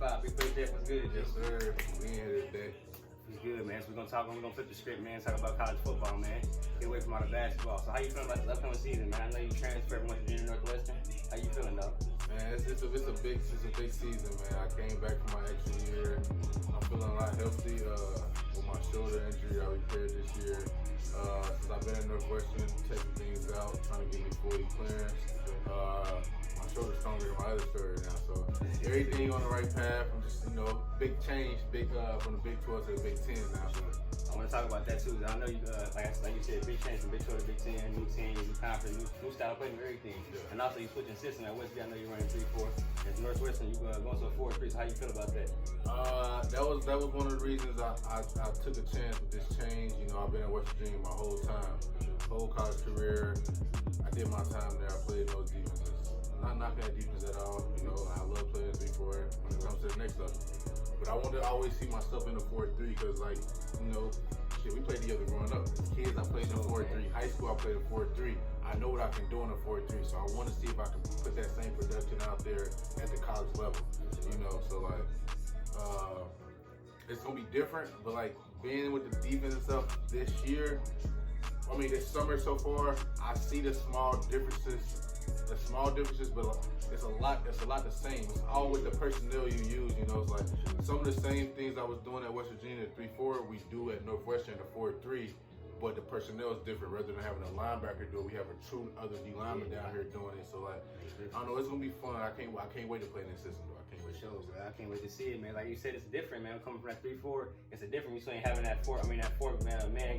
365. Big Play Jeff, what's good? Yes, sir. We in here today. It's good, man. So we're gonna flip the script, man. Talk about college football, man. Get away from all the basketball. So how you feeling about this upcoming season, man? I know you transferred from West Virginia to Northwestern. How you feeling, though? Man, it's a big season, man. I came back from my extra year. I'm feeling a lot healthy. With my shoulder injury, I repaired this year. Since I've been at Northwestern, checking things out, trying to get me 40 clearance. My shoulder's stronger than my other shoulder now, so everything on the right path. I'm just, big change, from the Big 12 to the Big 10 now. I want to talk about that too. I know you, like you said, big change from Big 12 to Big 10, new team, new conference, new style of playing, everything. Yeah. And also you switching system at West Virginia. I know you're running 3-4. At Northwestern, you going to a 4-3. So how you feel about that? That was one of the reasons I took a chance with this change. I've been at West Virginia my whole time, whole college career. I did my time there. I played no defenses. I'm not knocking at defense at all. I love playing 3-4 when it comes to the next level. But I want to always see myself in the 4-3 because, we played together growing up. As kids, I played in the 4-3. High school, I played in 4-3. I know what I can do in the 4-3, so I want to see if I can put that same production out there at the college level. It's gonna be different. But being with the defense and stuff this year, this summer so far, I see the small differences. But it's a lot the same. It's all with the personnel you use. It's like some of the same things I was doing at West Virginia at 3-4, we do at Northwestern at 4-3. But the personnel is different. Rather than having a linebacker do it, we have a true other D lineman down here doing it. So I don't know, it's gonna be fun. I can't wait to play in this system though. I can't wait. For sure, bro. I can't wait to see it, man. Like you said, it's different, man. Coming from that 3-4, it's a difference between having that fourth man,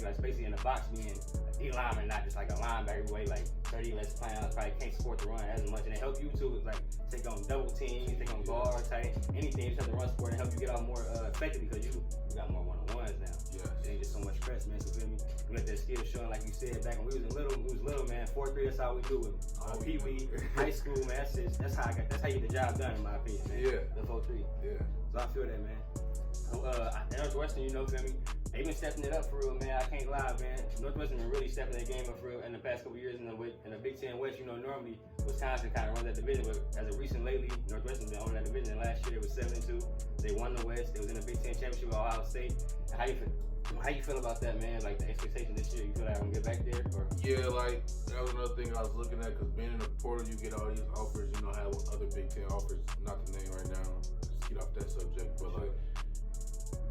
basically in the box being a D lineman, not just like a linebacker way, 30 less playing. Probably can't support the run as much, and it help you too. Take on double teams, take on guard, tight, anything. You just have to run support and help you get out more effectively because you got more one-on-ones now. Yeah. It ain't just so much press, man. So feel me? We let that skill showing, like you said, back when we was little, man. 4-3, that's how we do it. Pee-wee, high school, man. That's how you get the job done, in my opinion, man. Yeah. The 4-3. Yeah. So I feel that, man. At Northwestern, feel me? They've been stepping it up for real, man. I can't lie, man. Northwestern been really stepping their game up for real in the past couple years in the Big 10 West. Normally Wisconsin kind of runs that division, but as of recent lately, Northwestern's been owning that division. And last year they was 7-2. They won the West. They was in the Big 10 championship with Ohio State. How you feel about that, man? The expectation this year, you feel like I'm gonna get back there? Or? Yeah, that was another thing I was looking at because being in the portal, you get all these offers. Have other Big 10 offers. Not the name right now. Just get off that subject, but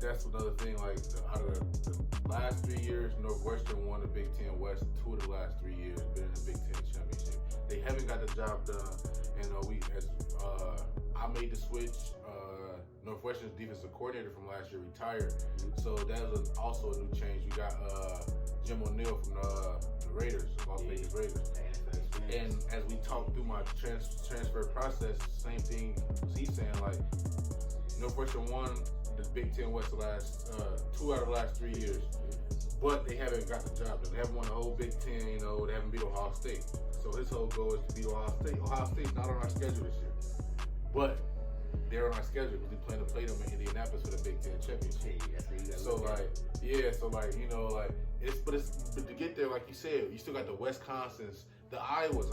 that's another thing. Out of the last 3 years, Northwestern won the Big 10 West. 2 of the last 3 years been in the Big 10 championship. They haven't got the job done, and I made the switch. Northwestern's defensive coordinator from last year retired, so that was also a new change. You got Jim O'Neil from the Raiders, Las Vegas Raiders. And as we talked through my transfer process, same thing he's saying. Northwestern won the Big 10 West the last 2 out of the last 3 years, but they haven't got the job done. They haven't won the whole Big 10. They haven't beat Ohio State. So his whole goal is to beat Ohio State. Ohio State's not on our schedule this year, but they're on our schedule because we plan to play them in Indianapolis for the Big 10 championship. But to get there, like you said, you still got the Wisconsins, the Iowa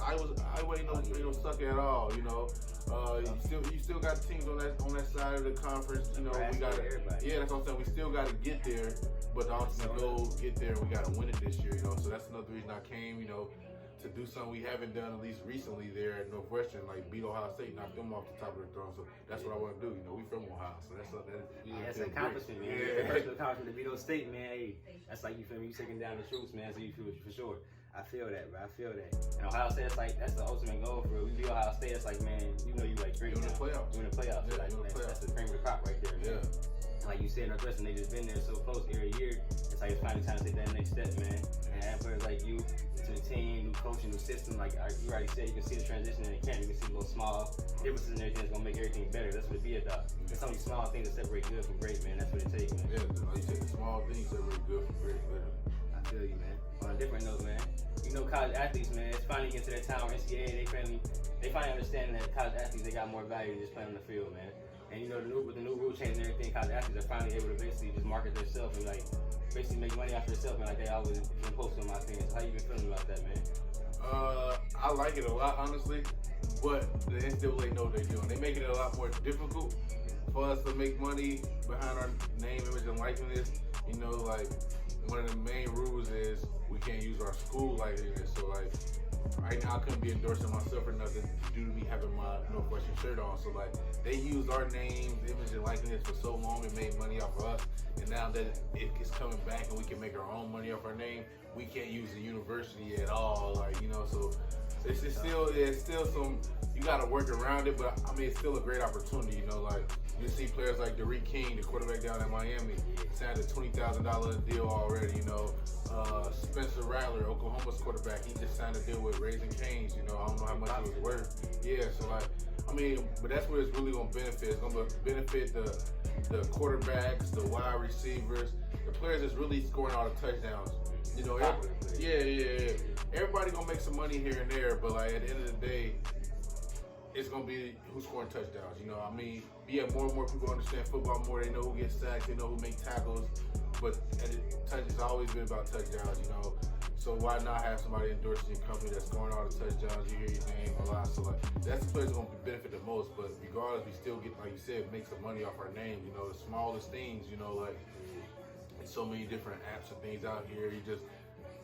ain't no suck at all. You still got teams on that side of the conference. We got that's what I'm saying. We still got to get there, but the ultimate goal get there. We got to win it this year. So that's another reason I came. To do something we haven't done at least recently there at Northwestern, beat Ohio State, knock them off the top of the throne. So that's what I want to do. We from Ohio, so that's something. That's an accomplishment, man. Yeah. Personal accomplishment to beat those state, man. Hey, that's you feel me? You taking down the troops, man. So you feel it for sure. I feel that, bro. I feel that. And Ohio State, that's the ultimate goal for it. We beat Ohio State. It's man, you great. You're in the playoffs. You're in the playoffs. Yeah, that's the cream of the crop right there, man. Yeah. Like you said, Northwestern, they just been there so close every year. It's it's finally time to take that next step, man. And add players like you to the team, new coaching, new system. You already said, you can see the transition in the camp. You can see little small differences and everything that's gonna make everything better. That's what it be about. It's only small things that separate good from great, man. That's what it takes, man. Yeah, like you said, the small things separate good from great, literally. I feel you, man. On a different note, man. College athletes, man, it's finally getting to that time where NCAA, they finally understand that college athletes, they got more value than just playing on the field, man. And with the new rule change and everything, college athletes are finally able to basically just market themselves and basically make money off themselves, man, like they always been posted in my opinion. So how you been feeling about that, man? I like it a lot, honestly, but the NCAA know what they're doing. They making it a lot more difficult for us to make money behind our name, image, and likeness, you know, like one of the main rules is we can't use our school likeness. So like right now I couldn't be endorsing myself or nothing due to me having my Northwestern shirt on. So like they used our names, image, and likeness for so long and made money off of us. And now that it's coming back and we can make our own money off our name, we can't use the university at all. Like, you know, so it's still some, you got to work around it, but I mean, it's still a great opportunity, you know, like you see players like Derek King, the quarterback down in Miami, signed a $20,000 deal already, you know. Spencer Rattler, Oklahoma's quarterback, he just signed a deal with Raising Cane's, you know, I don't know how much it was worth. Yeah, so like, I mean, but that's what it's really going to benefit. It's going to benefit the quarterbacks, the wide receivers, the players that's really scoring all the touchdowns. You know, yeah. Everybody gonna make some money here and there, but like at the end of the day, it's gonna be who's scoring touchdowns. You know, I mean, yeah, more and more people understand football more. They know who gets sacks, they know who make tackles, but it's always been about touchdowns. You know, so why not have somebody endorsing your company that's scoring all the touchdowns? You hear your name a lot, so like that's the players gonna benefit the most. But regardless, we still get, like you said, make some money off our name. You know, the smallest things. You know, like. So many different apps and things out here. You just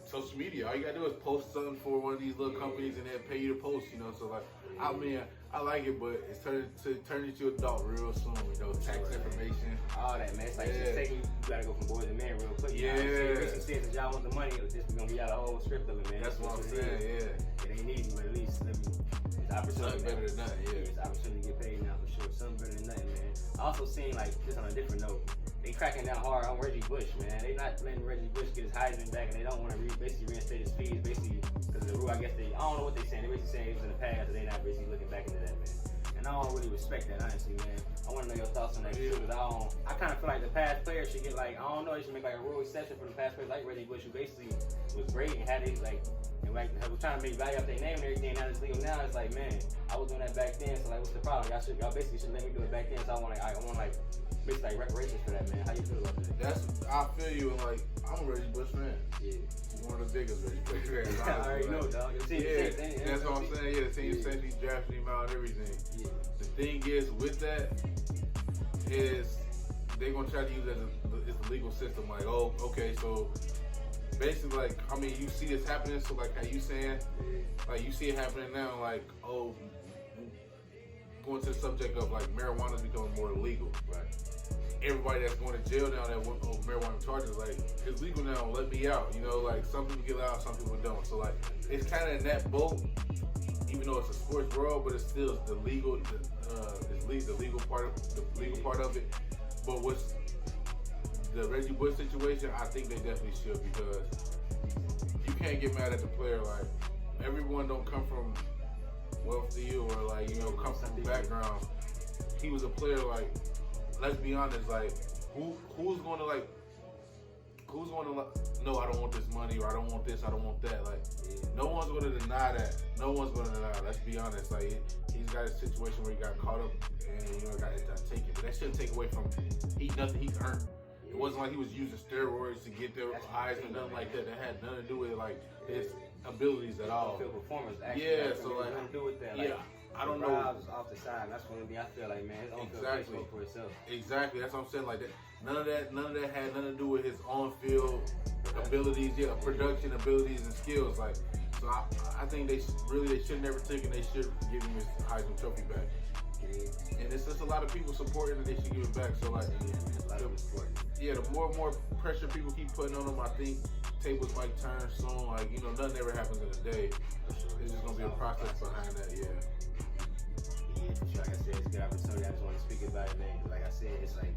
social media. All you gotta do is post something for one of these little companies, and they'll pay you to post. You know, so like, I mean, I like it, but it's turning into adult real soon. You know, tax information, all that, man. It's like just taking you gotta go from boys to men real quick. Yeah. Basically, since y'all want the money, it's just gonna be out a whole script of it, man. That's what I'm saying. Yeah. It ain't easy, but at least it's opportunity. Something better than nothing. Yeah. It's opportunity to get paid now for sure. Something better than nothing, man. I also seen like just on a different note. They cracking down hard on Reggie Bush, man. They not letting Reggie Bush get his Heisman back, and they don't want to basically reinstate his fees, basically because of the rule. I guess I don't know what they're saying. They're basically saying it was in the past, but they not basically looking back into that, man. And I don't really respect that, honestly, man. I want to know your thoughts on that too, because I kind of feel like the past players should get like, I don't know, they should make like a rule exception for the past players like Reggie Bush, who basically was great and had it like. And like, was trying to make value out their name and everything. Now it's legal now. It's like, man, I was doing that back then. So like, what's the problem? Y'all basically should let me do it back then. So I want basically like reparations for that, man. How you feel about that? I feel you, and like I'm a Reggie Bush fan. Yeah. One of the biggest Reggie Bush fans. I already know, dog. That's what I'm saying. Yeah, the team essentially drafted him out and everything. Yeah. The thing is with that is they're gonna try to use it as a legal system. Like, oh, okay, so. Basically, like, I mean, you see this happening, so like how you saying, like you see it happening now, like, oh, going to the subject of like marijuana is becoming more illegal. Right. Everybody that's going to jail now that went over marijuana charges, like, it's legal now, let me out. You know, like some people get out, some people don't. So like, it's kind of in that boat, even though it's a sports world, but it's still the legal part of it. But what's the Reggie Bush situation, I think they definitely should, because you can't get mad at the player. Like, everyone don't come from wealthy or like, you know, come from background. He was a player, like, let's be honest, like, who's going to no, I don't want this money, or I don't want this, I don't want that. Like, no one's going to deny that. No one's going to deny it. Let's be honest. Like, he's got a situation where he got caught up and, you know, got taken. But that shouldn't take away from nothing he's earned. It wasn't like he was using steroids to get their eyes and nothing like that. That had nothing to do with like his abilities at all. Performance, actually. Yeah, so like, nothing to do with that. Yeah, like, I don't know. Off the side. That's one of the things I feel like, man. His own field for itself. Exactly. That's what I'm saying. Like that. None of that had nothing to do with his on-field abilities. Yeah, production abilities and skills. Like, so I think they should never take, and they should give him his Heisman Trophy back. And it's just a lot of people supporting it, they should give it back. So like, the more and more pressure people keep putting on them, I think tables might turn soon. Like, you know, nothing ever happens in a day. It's just gonna be a process behind that. Yeah, for sure. Like I said, it's a good opportunity. I just want to speak about it, man. Like I said, it's like,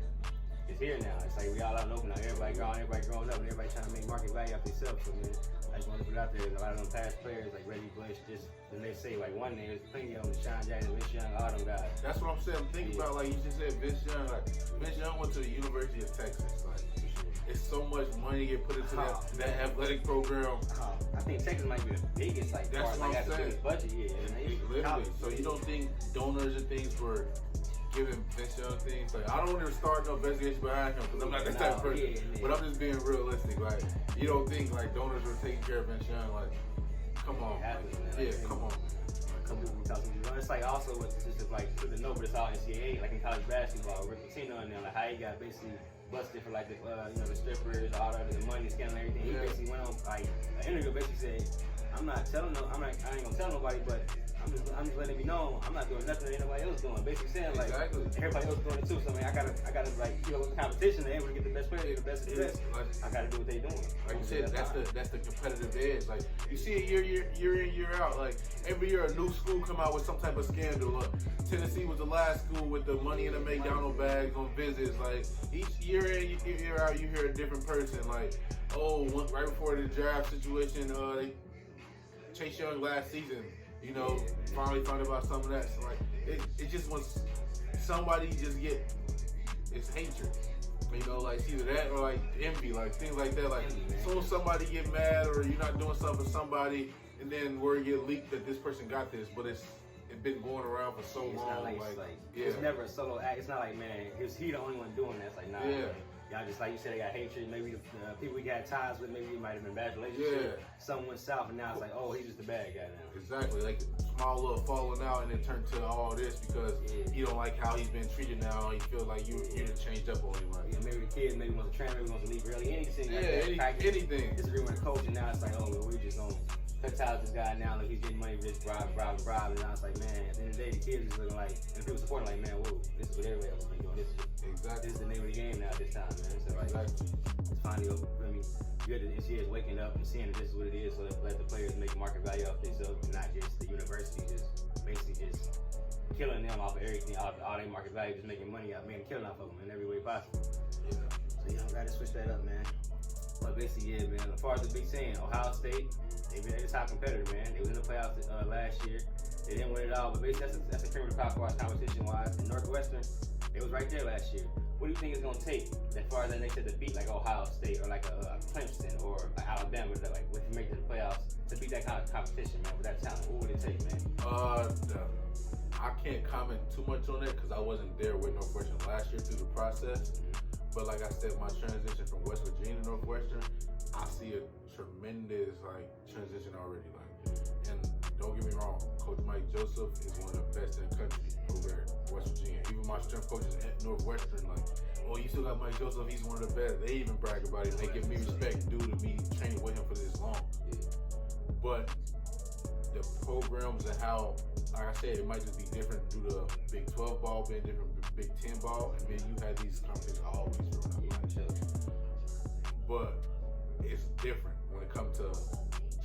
it's here now. It's like we all out and open now. Everybody growing up, and everybody trying to make market value off themselves. So man, I just want to put it out there. A lot of them past players like Reggie Bush, just the they say like one name, there's plenty of them. Sean Jackson, Vince Young, all them guys. That's what I'm saying. I'm thinking about, like you just said, Vince Young. Like, Vince Young went to the University of Texas. Like, it's so much money get put into that athletic program. I think Texas might be the biggest. Like, that's what I'm saying. Budget, literally. So you don't think donors and things were giving Vince Young things? Like, I don't want to start no investigation behind him, because I'm not that type of person. But I'm just being realistic. Like, you don't think like donors were taking care of Vince Young? Like, come on, come on. couple people talk to me. It's like also it's just like for the know, but it's all NCAA, like in college basketball, Rick Pitino and them, like how he got basically busted for like the the strippers, all the money, scandal, and everything. He basically went on like an interview, basically said, I ain't gonna tell nobody, but I'm just letting it be known I'm not doing nothing that anybody else doing. Basically saying like everybody else doing it too. So I mean I gotta like with the competition, they're able to get the best players, the best of the best. I gotta do what they doing. Like you said, that's the competitive edge. Like you see it year in, year out. Like every year a new school come out with some type of scandal. Tennessee was the last school with the money in the McDonald's bags on visits. Like each year in, year out, you hear a different person. Like right before the draft situation, Chase Young last season, finally found about some of that. So like it just wants somebody just get it's hatred. Like it's either that or like envy, like things like that. Like soon somebody get mad or you're not doing something for somebody, and then word get leaked that this person got this, but it's been going around for so long. It's never a solo act. It's not like is he the only one doing that? It's like nah. Y'all just like you said, they got hatred. Maybe the people we got ties with, maybe it might have been bad relationship. Something went south, and now it's like, oh, he's just the bad guy now. Exactly, like small little falling out, and then turned to all this because he don't like how he's been treated now. He feels like you changed up on him. Like. Yeah, maybe the kid maybe wants to train, maybe wants to leave early, anything. Anything. Disagree with the coach, and now it's like, oh, well, we just gonna cut ties with this guy now. Like he's getting money, just bribe, and now it's like, man, at the end of the day, the kids is looking like, and people supporting like, man, whoa, this is what everybody else been doing. This is the name of the game now. This time, man. So like, it's finally over. I mean, you got the NCAAs waking up and seeing that this is what it is, so that let the players make market value off themselves, and not just the university basically killing them off of everything, all their market value, just making money out, killing off of them in every way possible. So I'm glad to switch that up, man. But basically, man. As far as the Big Ten, Ohio State, they've been a top competitor, man. They was in the playoffs last year. They didn't win it all, but basically that's a cream of the crop for us competition-wise. And Northwestern, it was right there last year. What do you think it's gonna take as far as that next to beat like Ohio State or like a Clemson or like Alabama that like if you make it to the playoffs to beat that kind of competition, man, with that talent? What would it take, man? I can't comment too much on that because I wasn't there with Northwestern last year through the process. But like I said, my transition from West Virginia to Northwestern, I see a tremendous transition already. And don't get me wrong, Coach Mike Joseph is one of the best in the country over at West Virginia. Even my strength coaches at Northwestern, you still got Mike Joseph, he's one of the best. They even brag about it. They give me respect due to me training with him for this long. But the programs and how, like I said, it might just be different due to Big 12 ball being different from Big 10 ball, and then you had these competitions always but it's different when it comes to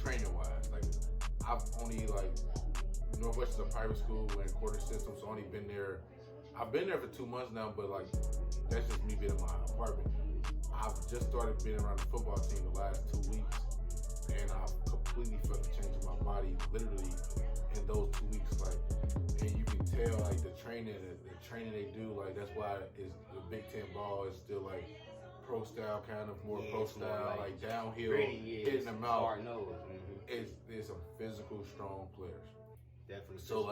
training wise. I've only Northwestern's a private school in quarter system, so I've been there for 2 months now, but that's just me being in my apartment. I've just started being around the football team the last 2 weeks, and I've completely felt the change in my body literally in those 2 weeks. And you can tell the training they do, that's why the Big Ten ball is still pro style, kind of more pro style, downhill, hitting them out. It's some physical, strong players. Definitely. So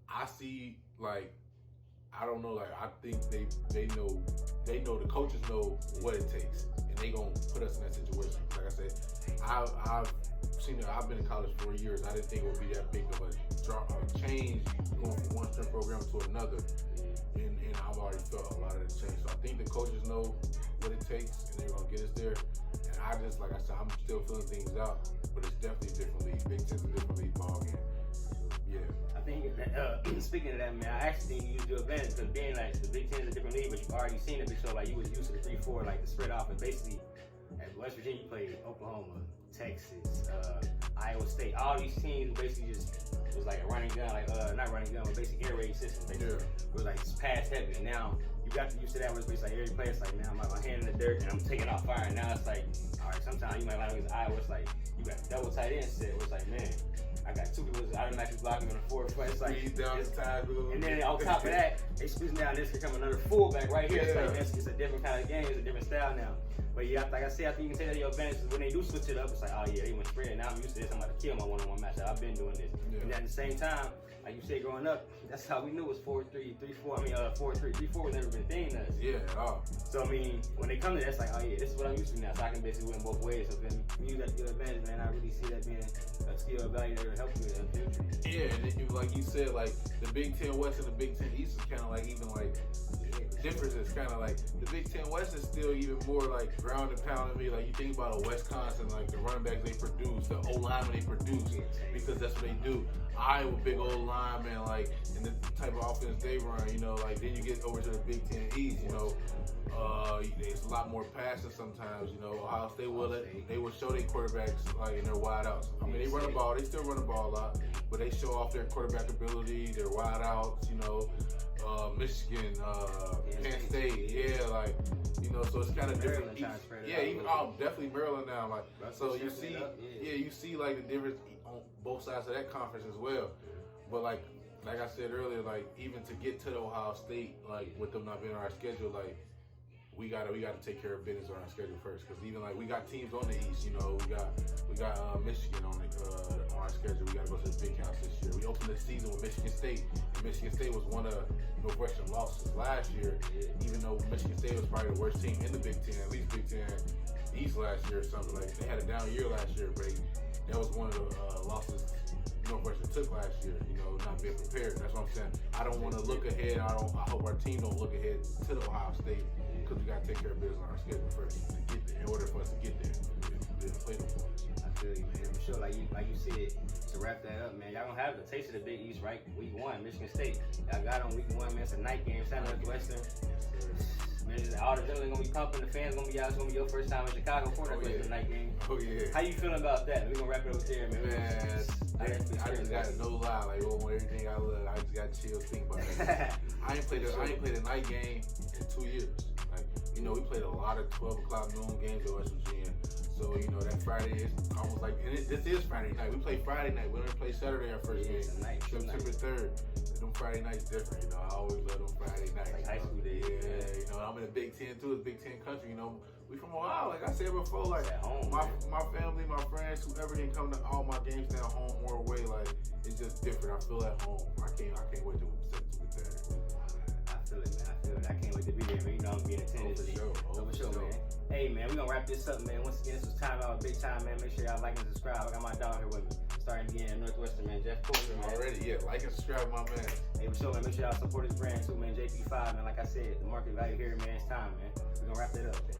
I see I don't know, I think they know the coaches know what it takes, and they gonna put us in that situation. Like I said, I've seen it. I've been in college for years. I didn't think it would be that big of a change going from one strength program to another, and I've already felt a lot of the change. So I think the coaches know what it takes, and they're gonna get us there. And I just, like I said, I'm still feeling things out, but it's definitely a different league. Big Ten's a different league ball game. Yeah. I think speaking of that, man, I actually think you use your advantage because being the Big Ten is a different league, but you've already seen it before. You was used to the 3-4, the spread off, and basically at West Virginia you played Oklahoma, Texas, Iowa State. All these teams basically just was a running gun, not running gun, but basically air raid system. Basically, it was pass heavy. And now you got used to that, where it's basically every play, it's now my hand in the dirt and I'm taking off fire. And now it's all right, sometimes you might line up against Iowa, it's you got double tight end set, where it's man, I got two people that's automatically blocking on the fourth play. It's and then on top of that, they squeeze down, this become another fullback right here. It's it's a different kind of game, it's a different style now. But yeah, like I said, I think you can say that your advantage is when they do switch it up, it's oh yeah, they went spread. Now I'm used to this, I'm about to kill my one-on-one match. I've been doing this. And at the same time, like you said, growing up, that's how we knew it was 4-3, 3-4. 4-3, 3-4 was never been a thing to us. Yeah, at all. So, I mean, when they come to that, it's like, oh, yeah, this is what I'm used to now. So I can basically win both ways. So, feel me? When you got the good advantage, man, I really see that being a skill or value that will help you in the future. Yeah, and then like you said, like the Big Ten West and the Big Ten East is kind of like even like difference is kind of like the Big Ten West is still even more like ground and pound to me. Like you think about a Wisconsin, like the running backs they produce, the O linemen they produce, because that's what they do. Iowa, big old lineman, like, and the type of offense they run, you know, like then you get over to the Big Ten East, you know, there's a lot more passing sometimes, you know. Ohio State will show their quarterbacks like in their wideouts. I mean, they run the ball, they still run the ball a lot, but they show off their quarterback ability, their wideouts, you know. Michigan, Penn State, yeah, like, you know, so it's kind of different. Yeah, even definitely Maryland now, like, so you see, you see like the difference on both sides of that conference as well. But like I said earlier, like even to get to the Ohio State, like with them not being on our schedule, like we gotta take care of business on our schedule first, because even like we got teams on the East, you know, we got Michigan on our schedule. We gotta go to the Big House this year. We opened the season with Michigan State, and Michigan State was one of Northwestern losses last year, even though Michigan State was probably the worst team in the Big Ten, at least Big Ten East last year or something. Like they had a down year last year, but that was one of the losses Northwestern took last year, you know, not being prepared. That's what I'm saying. I don't want to look ahead. I hope our team don't look ahead to the Ohio State, because we got to take care of business on our schedule first to get there. In order for us to get there, we didn't play no more. I feel you, man. For sure, like you said, to wrap that up, man, y'all gonna have the taste of the Big East, right? Week 1, Michigan State. Y'all got on week 1, man. It's a night game. It's at Northwestern. Man, all the adrenaline gonna be pumping. The fans gonna be out. It's gonna be your first time in Chicago for that night game. Oh yeah. How you feeling about that? We gonna wrap it up there, man. I just got no lie. Like everything I love, I just got chills thinking about it. I ain't played a night game in 2 years. Like, you know, we played a lot of 12 o'clock noon games at West Virginia. So, you know, that Friday is almost like, and this is Friday night. We play Friday night. We don't play Saturday our first game. September 3rd. Them Friday nights different, you know. I always love them Friday nights. Like high school days. Yeah, you know, I'm in the Big Ten too. It's Big Ten country, you know. We from Ohio, like I said before, like home, my family, my friends, whoever didn't come to all my games down home or away, like it's just different. I feel at home. I can't wait to September 3rd. I feel it, man. I feel it. I can't wait to be there, man. You know I'm being attended. For sure, man. Hey, man, we gonna wrap this up, man. Once again, this was Time Out, big time, man. Make sure y'all like and subscribe. I got my dog here with me, starting again at Northwestern, man. Jeff Porter, man. Already, yeah. Like and subscribe, my man. Hey, for sure, man. Make sure y'all support his brand too, man. JP5, man. Like I said, the market value here, man. It's time, man. We gonna wrap that up.